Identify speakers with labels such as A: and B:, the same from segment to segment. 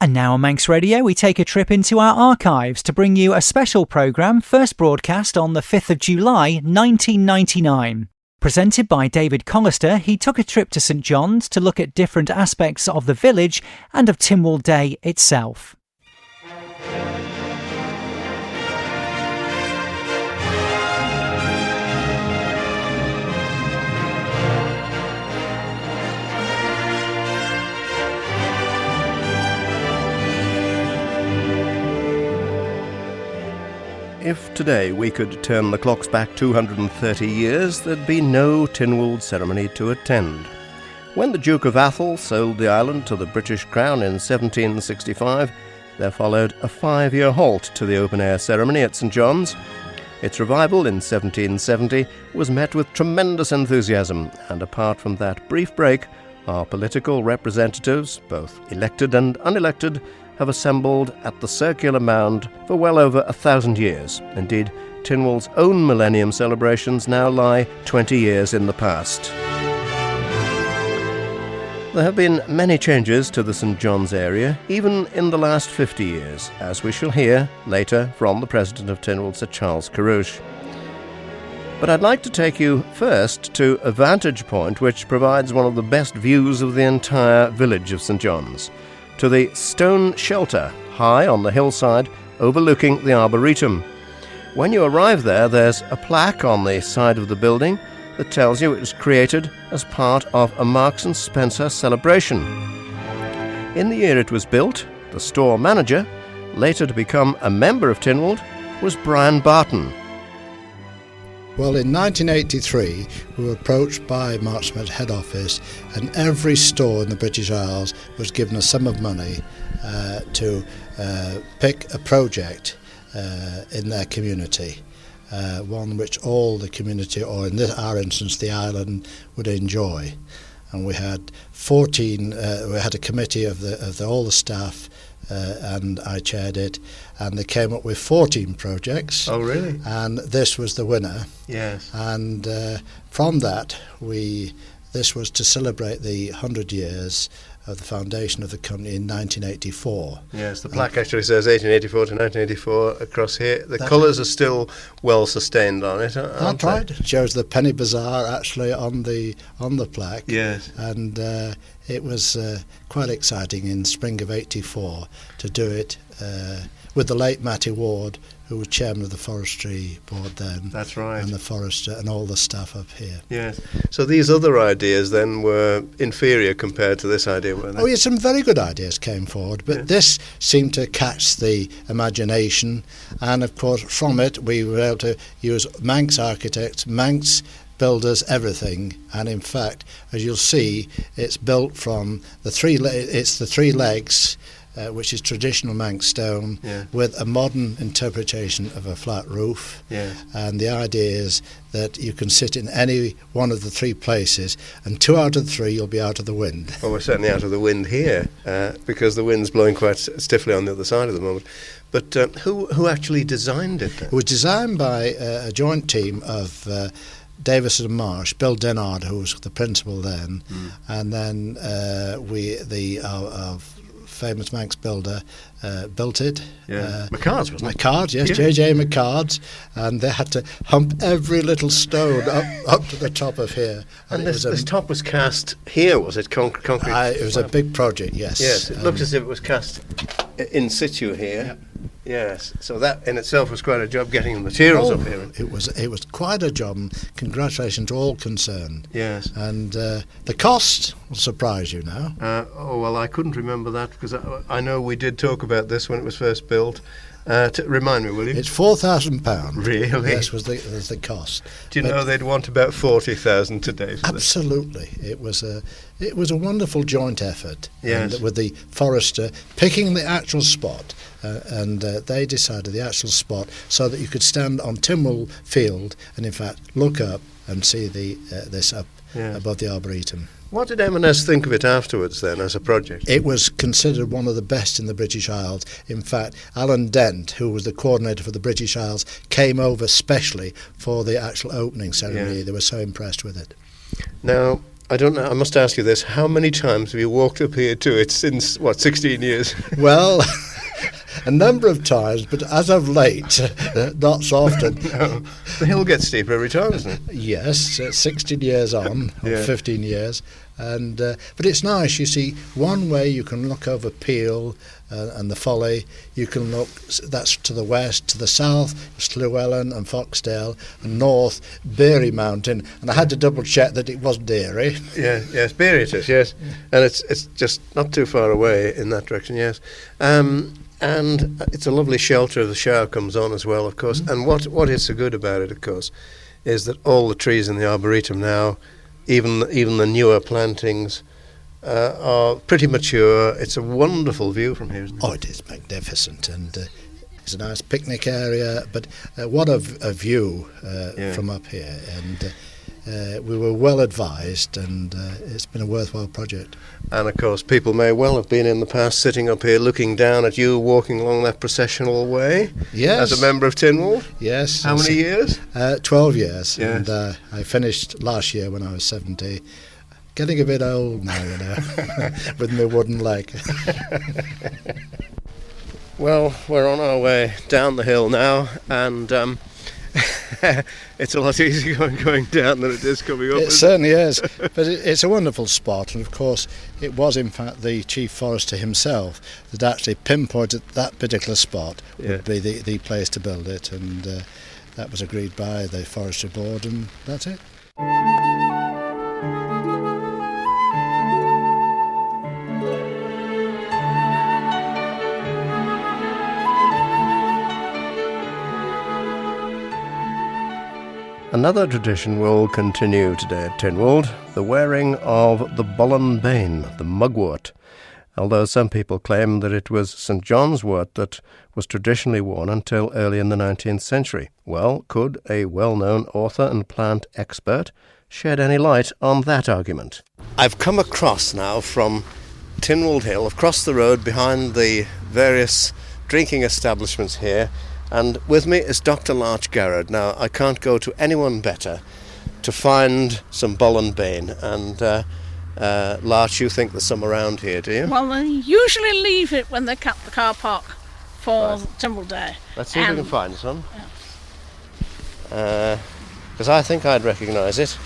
A: And now on Manx Radio, we take a trip into our archives to bring you a special programme first broadcast on the 5th of July 1999. Presented by David Callister, he took a trip to St John's to look at different aspects of the village and of Tynwald Day itself.
B: If today we could turn the clocks back 230 years, there'd be no Tynwald ceremony to attend. When the Duke of Atholl sold the island to the British Crown in 1765, there followed a 5-year halt to the open-air ceremony at St John's. Its revival in 1770 was met with tremendous enthusiasm, and apart from that brief break, our political representatives, both elected and unelected, have assembled at the circular mound for well over 1,000 years. Indeed, Tynwald's own millennium celebrations now lie 20 years in the past. There have been many changes to the St John's area, even in the last 50 years, as we shall hear later from the President of Tynwald, Sir Charles Carrouche. But I'd like to take you first to a vantage point which provides one of the best views of the entire village of St John's, to the stone shelter high on the hillside overlooking the Arboretum. When you arrive there, there's a plaque on the side of the building that tells you it was created as part of a Marks and Spencer celebration. In the year it was built, the store manager, later to become a member of Tynwald, was Brian Barton.
C: Well, in 1983, we were approached by Marks and Spencer head office, and every store in the British Isles was given a sum of money to pick a project in their community, one which all the community, or in our instance, the island, would enjoy. And we had 14. We had a committee of all the staff. And I chaired it, and they came up with 14 projects.
B: Oh, really?
C: And this was the winner.
B: Yes.
C: And from that, this was to celebrate the 100 years of the foundation of the company in 1984.
B: Yes, the plaque actually says 1884 to 1984 across here. The colours are still well sustained on it, aren't
C: That's
B: they?
C: right. It shows the penny bazaar actually on the plaque.
B: Yes.
C: And it was quite exciting in spring of 84 to do it with the late Matty Ward, who was chairman of the forestry board then.
B: That's right.
C: And the forester and all the staff up here.
B: Yes. So these other ideas then were inferior compared to this idea, weren't they?
C: Oh, yeah, some very good ideas came forward, but this seemed to catch the imagination, and of course from it we were able to use Manx architects, Manx builders, everything. And in fact, as you'll see, it's built from the three legs, which is traditional Manx stone, with a modern interpretation of a flat roof. And the idea is that you can sit in any one of the three places, and 2 out of 3 you'll be out of the wind.
B: Well, we're certainly out of the wind here, because the wind's blowing quite stiffly on the other side at the moment. But who actually designed it then?
C: It was designed by a joint team of Davis and Marsh, Bill Dennard, who was the principal then, and then our famous Manx builder built it.
B: McCard's, wasn't it?
C: McCard's, yes, J.J. McCard's, and they had to hump every little stone up to the top of here.
B: And this top was cast here, was it? Concrete?
C: It was a big project, yes.
B: Yes, it looked as if it was cast in situ here. Yep. Yes, so that in itself was quite a job getting the materials up here.
C: It was quite a job, and congratulations to all concerned.
B: Yes.
C: And the cost will surprise you now.
B: Well, I couldn't remember that, because I know we did talk about this when it was first built. Remind me, will you?
C: It's £4,000.
B: Really?
C: Yes, was the cost.
B: Do you know they'd want about 40,000 today? For
C: absolutely, it was a wonderful joint effort.
B: Yes.
C: And with the forester picking the actual spot, and they decided the actual spot so that you could stand on Tynwald Field and in fact look up and see this up above the Arboretum.
B: What did M&S think of it afterwards then as a project?
C: It was considered one of the best in the British Isles. In fact, Alan Dent, who was the coordinator for the British Isles, came over specially for the actual opening ceremony. They were so impressed with it.
B: Now, I don't know, I must ask you this. How many times have you walked up here to it since, 16 years?
C: Well, a number of times, but as of late, not so often.
B: No. The hill gets steeper every time, doesn't it?
C: Yes, 16 years on, or
B: Yeah.
C: 15 years. And but it's nice, you see, one way you can look over Peel and the Folly, you can look, that's to the west, to the south, Llewellyn and Foxdale, and north, Beary Mountain, and I had to double check that it was Deary.
B: Yeah, yes, Beary it is, yes. And it's just not too far away in that direction, yes. And it's a lovely shelter. The shower comes on as well, of course. And what is so good about it, of course, is that all the trees in the Arboretum now, even the newer plantings, are pretty mature. It's a wonderful view from here, isn't it?
C: Oh, it is magnificent, and it's a nice picnic area, but what a view from up here. And we were well advised, and it's been a worthwhile project.
B: And of course, people may well have been in the past sitting up here looking down at you walking along that processional way.
C: Yes.
B: As a member of Tynwald.
C: Yes.
B: How many years?
C: 12 years.
B: Yes.
C: And I finished last year when I was 70. Getting a bit old now, you know, with my wooden leg.
B: Well, we're on our way down the hill now, and it's a lot easier going down than it is coming up.
C: It certainly is, but it's a wonderful spot, and of course it was in fact the Chief Forester himself that actually pinpointed that particular spot would be the place to build it, and that was agreed by the Forestry Board, and that's it.
B: Another tradition will continue today at Tynwald, the wearing of the Bollen Bane, the mugwort, although some people claim that it was St John's wort that was traditionally worn until early in the 19th century. Well, could a well-known author and plant expert shed any light on that argument? I've come across now from Tynwald Hill, across the road behind the various drinking establishments here, and with me is Dr. Larch Garrard. Now, I can't go to anyone better to find some Bollen Bane. And Larch, you think there's some around here, do you?
D: Well, they usually leave it when they cut the car park for Tynwald Day.
B: Let's see if we can find some. Because I think I'd recognise it.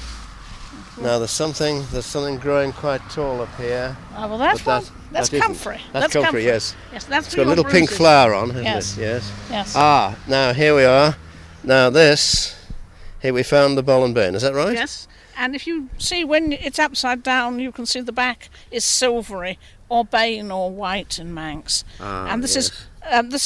B: Now, there's something growing quite tall up here.
D: Oh, well, that's comfrey.
B: That's comfrey, yes.
D: Yes, that's
B: it's got a little pink flower on, hasn't it?
D: Yes.
B: Ah, now here we are. Now here we found the Bollen Bane, is that right?
D: Yes, and if you see when it's upside down, you can see the back is silvery, or bane, or white in Manx. And this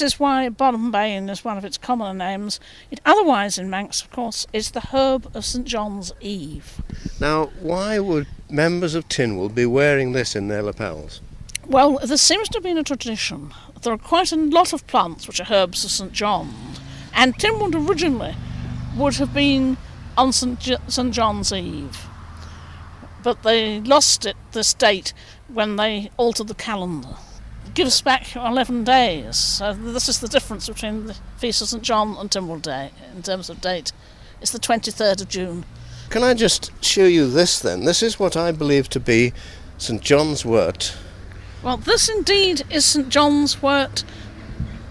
D: is why Bollen Bane is one of its commoner names. It otherwise in Manx, of course, is the herb of St John's Eve.
B: Now, why would members of Tynwald be wearing this in their lapels?
D: Well, there seems to have been a tradition. There are quite a lot of plants which are herbs of St John, and Tynwald originally would have been on St John's Eve, but they lost this date when they altered the calendar. It gives back 11 days, so this is the difference between the Feast of St John and Tynwald Day in terms of date. It's the 23rd of June.
B: Can I just show you this then? This is what I believe to be St John's wort.
D: Well, this indeed is St John's wort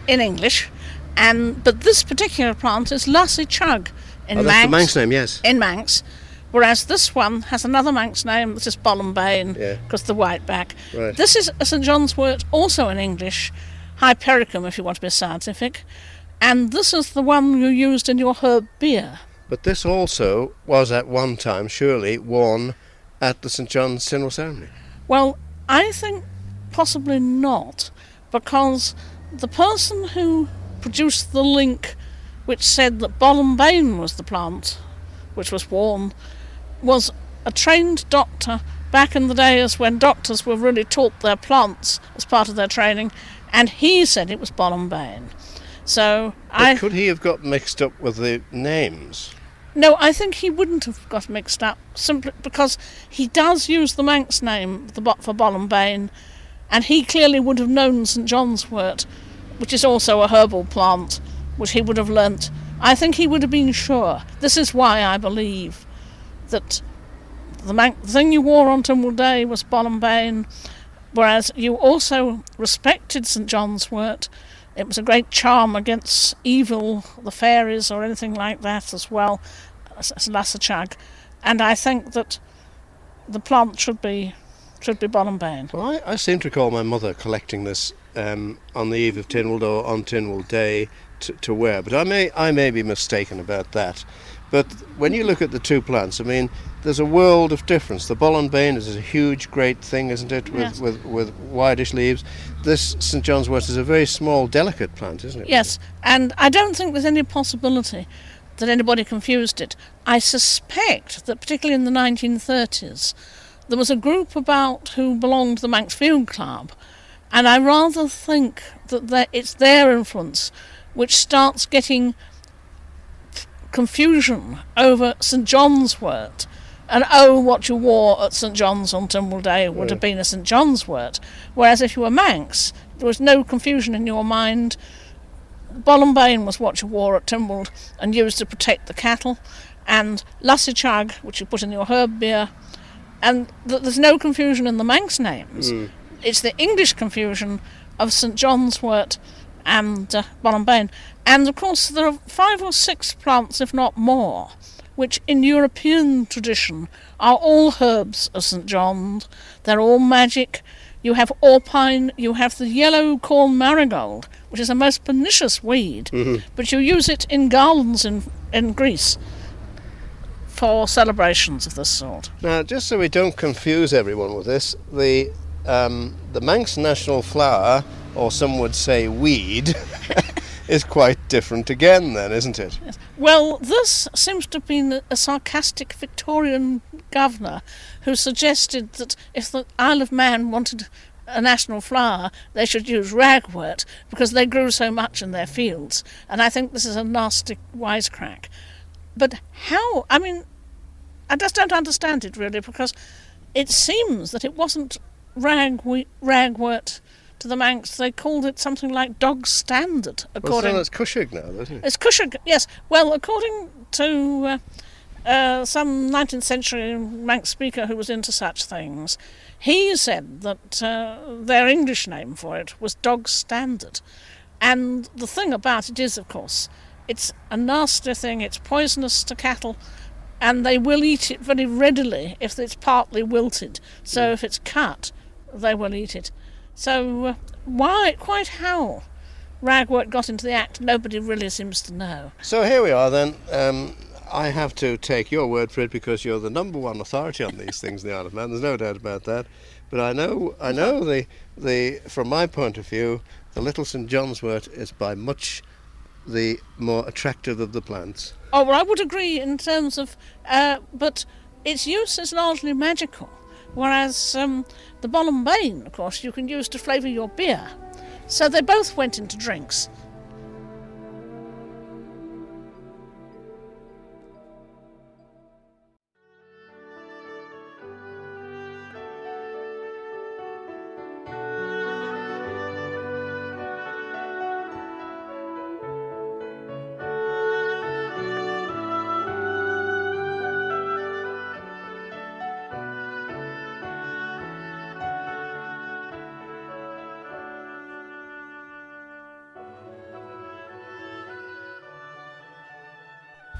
D: in English, but this particular plant is Lassie Chug in Manx.
B: That's the Manx name, yes.
D: In Manx, whereas this one has another Manx name, that is Bollen Bane, because the white back.
B: Right.
D: This is a St John's wort, also in English, Hypericum if you want to be scientific, and this is the one you used in your herb beer.
B: But this also was at one time surely worn at the St John's Tynwald ceremony.
D: Well, I think possibly not, because the person who produced the link which said that Bollen Bane was the plant which was worn was a trained doctor back in the days when doctors were really taught their plants as part of their training, and he said it was Bollen Bane. So
B: could he have got mixed up with the names?
D: No, I think he wouldn't have got mixed up, simply because he does use the Manx name for Bollen Bane, and he clearly would have known St John's wort, which is also a herbal plant, which he would have learnt. I think he would have been sure. This is why I believe that the thing you wore on Tynwald Day was Bollambane, whereas you also respected St John's wort. It was a great charm against evil, the fairies or anything like that as well as Lasachag. And I think that the plant should be Bollambane.
B: Well, I seem to recall my mother collecting this on the eve of Tynwald or on Tynwald Day to wear, but I may be mistaken about that. But when you look at the two plants, I mean, there's a world of difference. The Bollambane is a huge, great thing, isn't it, with wideish leaves. This St John's wort is a very small, delicate plant, isn't it?
D: Yes, and I don't think there's any possibility that anybody confused it. I suspect that particularly in the 1930s, there was a group about who belonged to the Manx Field Club, and I rather think that it's their influence which starts getting confusion over St John's wort, and what you wore at St John's on Tynwald Day would have been a St John's wort, whereas if you were Manx, there was no confusion in your mind. Bollambane was what you wore at Tynwald and used to protect the cattle, and Lasachag, which you put in your herb beer, and there's no confusion in the Manx names. It's the English confusion of St John's wort and Bollambane. And of course there are 5 or 6 plants, if not more, which in European tradition are all herbs of St John's. They're all magic. You have orpine, you have the yellow corn marigold, which is a most pernicious weed, but you use it in gardens in Greece for celebrations of this sort.
B: Now, just so we don't confuse everyone with this, the Manx national flower, or some would say weed, is quite different again then, isn't it?
D: Yes. Well, this seems to have been a sarcastic Victorian governor who suggested that if the Isle of Man wanted a national flower, they should use ragwort because they grew so much in their fields. And I think this is a nasty wisecrack. But how? I mean, I just don't understand it really, because it seems that it wasn't ragwort to the Manx. They called it something like dog standard.
B: Well, it's Cushig now, isn't it?
D: It's Cushig, yes. Well, according to some 19th century Manx speaker who was into such things, he said that their English name for it was dog standard. And the thing about it is, of course, it's a nasty thing. It's poisonous to cattle, and they will eat it very readily if it's partly wilted. So if it's cut, they will eat it. So quite how ragwort got into the act, nobody really seems to know.
B: So here we are then. I have to take your word for it because you're the number one authority on these things in the Isle of Man. There's no doubt about that. But I know the from my point of view, the little St John's wort is by much the more attractive of the plants.
D: Oh, well, I would agree in terms of, but its use is largely magical. Whereas the Bollambane, of course, you can use to flavour your beer. So they both went into drinks.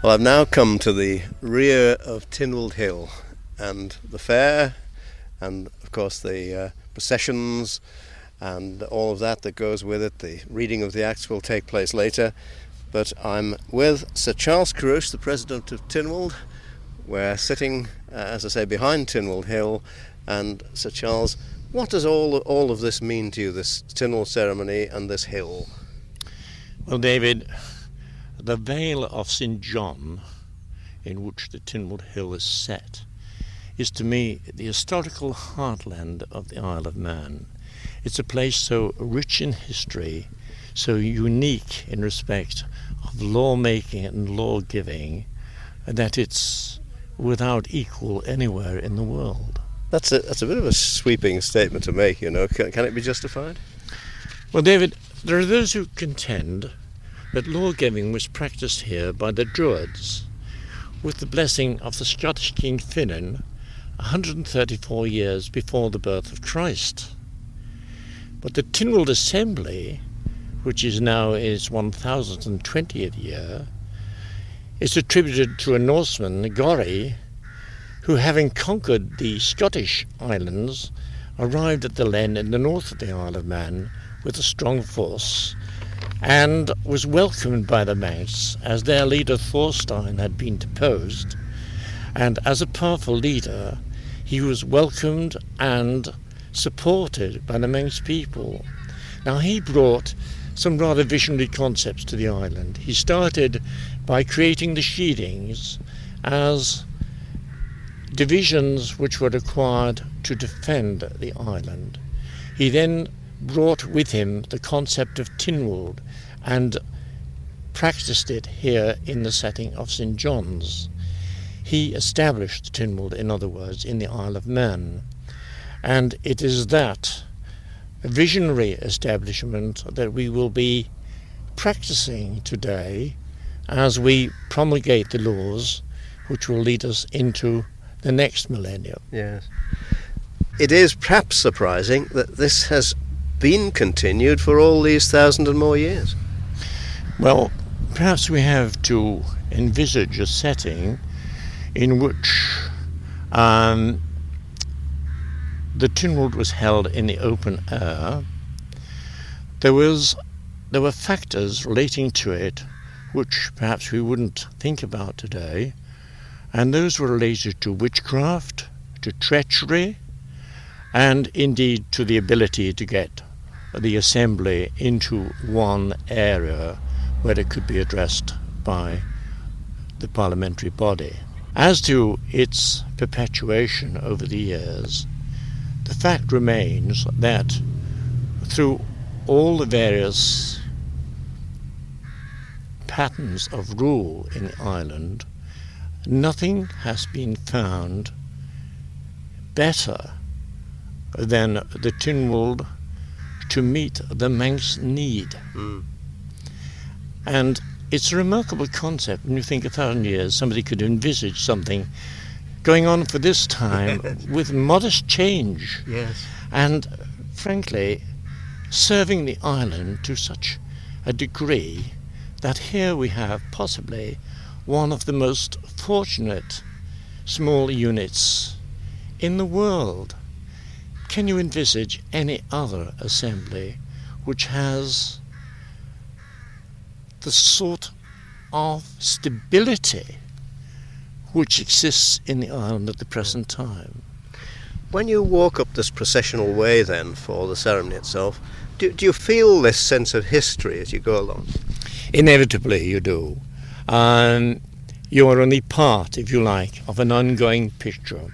B: Well, I've now come to the rear of Tynwald Hill, and the fair, and of course the processions and all of that goes with it. The reading of the acts will take place later, but I'm with Sir Charles Carrush, the President of Tynwald. We're sitting, as I say, behind Tynwald Hill. And Sir Charles, what does all of this mean to you, this Tynwald ceremony and this hill?
E: Well, David, the Vale of St John, in which the Tynwald Hill is set, is to me the historical heartland of the Isle of Man. It's a place so rich in history, so unique in respect of lawmaking and law-giving, that it's without equal anywhere in the world.
B: That's a bit of a sweeping statement to make, you know. Can it be justified?
E: Well, David, there are those who contend that law-giving was practiced here by the Druids, with the blessing of the Scottish King Finan 134 years before the birth of Christ. But the Tynwald Assembly, which is now its 1020th year, is attributed to a Norseman, Gorry, who, having conquered the Scottish islands, arrived at the Len in the north of the Isle of Man with a strong force, and was welcomed by the Manx as their leader Thorstein had been deposed, and as a powerful leader he was welcomed and supported by the Manx people. Now, he brought some rather visionary concepts to the island. He started by creating the sheadings as divisions which were required to defend the island. He then brought with him the concept of Tynwald and practiced it here in the setting of St. John's. He established Tynwald, in other words, in the Isle of Man. And it is that visionary establishment that we will be practicing today as we promulgate the laws which will lead us into the next millennium.
B: Yes. It is perhaps surprising that this has been continued for all these 1,000 and more years.
E: Well, perhaps we have to envisage a setting in which the Tynwald was held in the open air. There were factors relating to it which perhaps we wouldn't think about today, and those were related to witchcraft, to treachery, and indeed to the ability to get the assembly into one area where it could be addressed by the parliamentary body. As to its perpetuation over the years, the fact remains that through all the various patterns of rule in the island, nothing has been found better than the Tynwald to meet the Manx need. And it's a remarkable concept when you think 1,000 years somebody could envisage something going on for this time with modest change.
B: Yes.
E: And frankly, serving the island to such a degree that here we have possibly one of the most fortunate small units in the world. Can you envisage any other assembly which has the sort of stability which exists in the island at the present time?
B: When you walk up this processional way then for the ceremony itself, do you feel this sense of history as you go along?
E: Inevitably you do. You are only part, if you like, of an ongoing picture.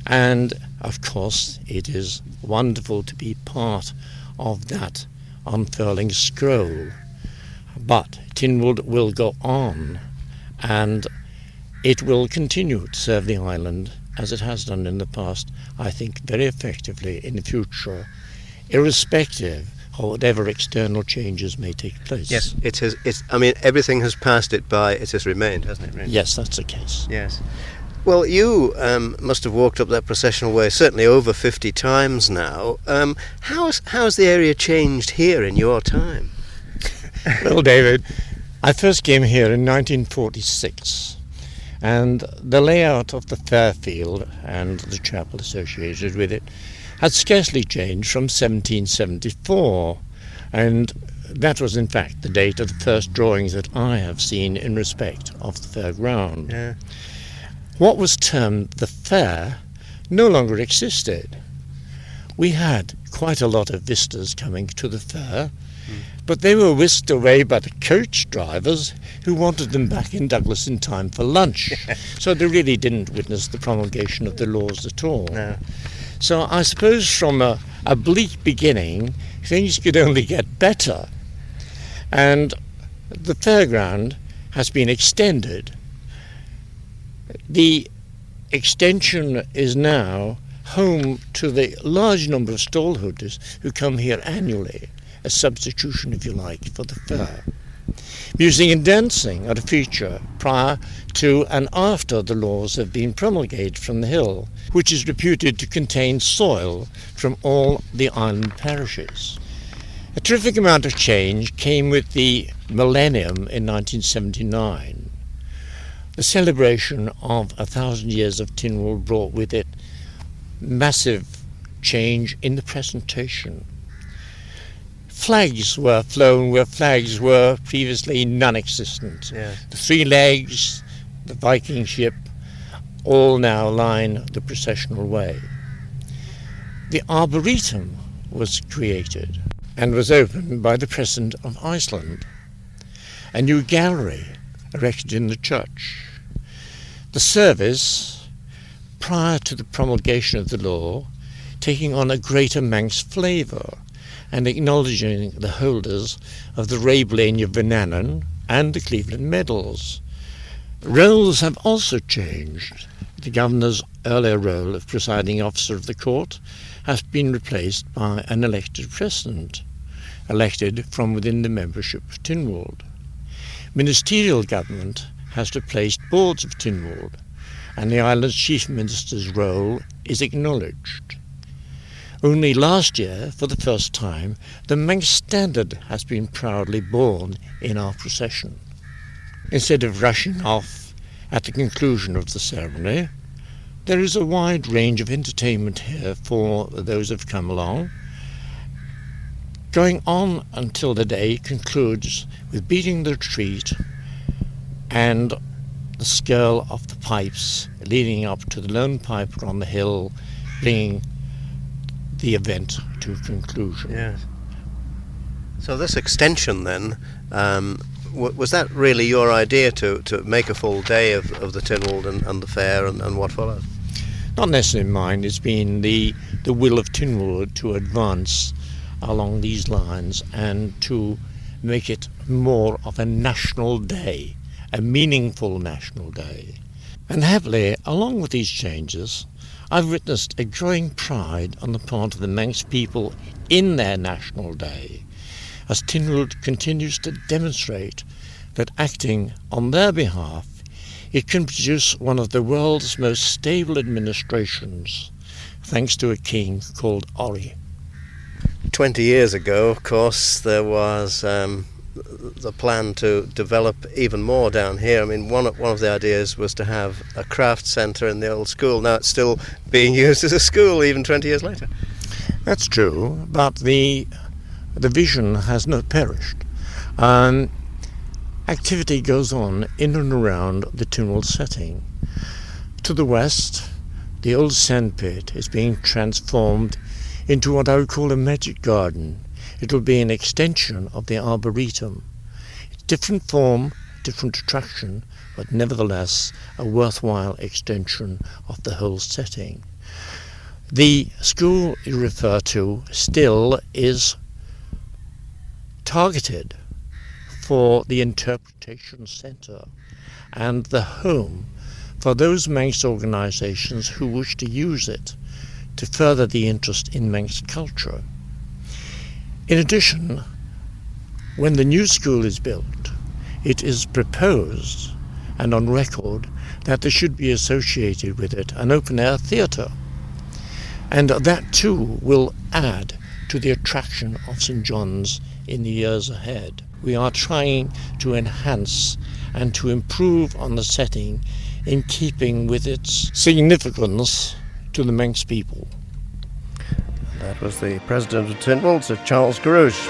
E: And of course it is wonderful to be part of that unfurling scroll. But Tynwald will go on, and it will continue to serve the island as it has done in the past, I think very effectively in the future, irrespective of whatever external changes may take place.
B: Yes, it has. I mean, everything has passed it by, it has remained, hasn't it, really?
E: Yes, that's the case.
B: Yes. Well, you must have walked up that processional way certainly over 50 times now. How has the area changed here in your time?
E: Well, David, I first came here in 1946, and the layout of the Fairfield and the chapel associated with it had scarcely changed from 1774, and that was in fact the date of the first drawings that I have seen in respect of the fairground.
B: Yeah.
E: What was termed the fair no longer existed. We had quite a lot of visitors coming to the fair, but they were whisked away by the coach drivers who wanted them back in Douglas in time for lunch. So they really didn't witness the promulgation of the laws at all.
B: No.
E: So I suppose from a bleak beginning, things could only get better. And the fairground has been extended. The extension is now home to the large number of stallholders who come here annually, a substitution, if you like, for the fair. Music and dancing are a feature prior to and after the laws have been promulgated from the hill, which is reputed to contain soil from all the island parishes. A terrific amount of change came with the millennium in 1979. The celebration of 1,000 years of Tynwald brought with it massive change in the presentation. Flags were flown where flags were previously non-existent.
B: Yes.
E: The three legs, the Viking ship, all now line the processional way. The Arboretum was created and was opened by the President of Iceland. A new gallery erected in the church. The service, prior to the promulgation of the law, taking on a greater Manx flavour and acknowledging the holders of the Raeblania Vinanan and the Cleveland medals. Roles have also changed. The governor's earlier role of presiding officer of the court has been replaced by an elected president, elected from within the membership of Tynwald. Ministerial government has replaced boards of Tynwald, and the island's chief minister's role is acknowledged. Only last year, for the first time, the Manx standard has been proudly borne in our procession. Instead of rushing off at the conclusion of the ceremony, there is a wide range of entertainment here for those who have come along, going on until the day concludes with beating the retreat and the skirl of the pipes leading up to the lone piper on the hill, bringing the event to a conclusion.
B: Yes. So this extension then, was that really your idea to make a full day of the Tynwald and the fair and what followed?
E: Not necessarily mine. It's been the will of Tynwald to advance along these lines and to make it more of a national day, a meaningful national day. And happily, along with these changes, I've witnessed a growing pride on the part of the Manx people in their national day, as Tynwald continues to demonstrate that acting on their behalf, it can produce one of the world's most stable administrations, thanks to a king called Ori.
B: 20 years ago, of course, there was the plan to develop even more down here. I mean, one of the ideas was to have a craft centre in the old school. Now it's still being used as a school even 20 years later.
E: That's true, but the vision has not perished. Activity goes on in and around the Tynwald setting. To the west, the old sandpit is being transformed into what I would call a magic garden. It will be an extension of the Arboretum. It's different form, different attraction, but nevertheless a worthwhile extension of the whole setting. The school you refer to still is targeted for the interpretation centre and the home for those Manx organisations who wish to use it to further the interest in Manx culture. In addition, when the new school is built, it is proposed and on record that there should be associated with it an open-air theatre, and that too will add to the attraction of St John's in the years ahead. We are trying to enhance and to improve on the setting in keeping with its significance to the Manx people.
B: That was the President of Tynwald, Sir Charles Carouche.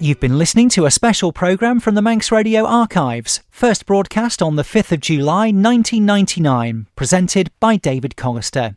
A: You've been listening to a special programme from the Manx Radio Archives, first broadcast on the 5th of July 1999, presented by David Callister.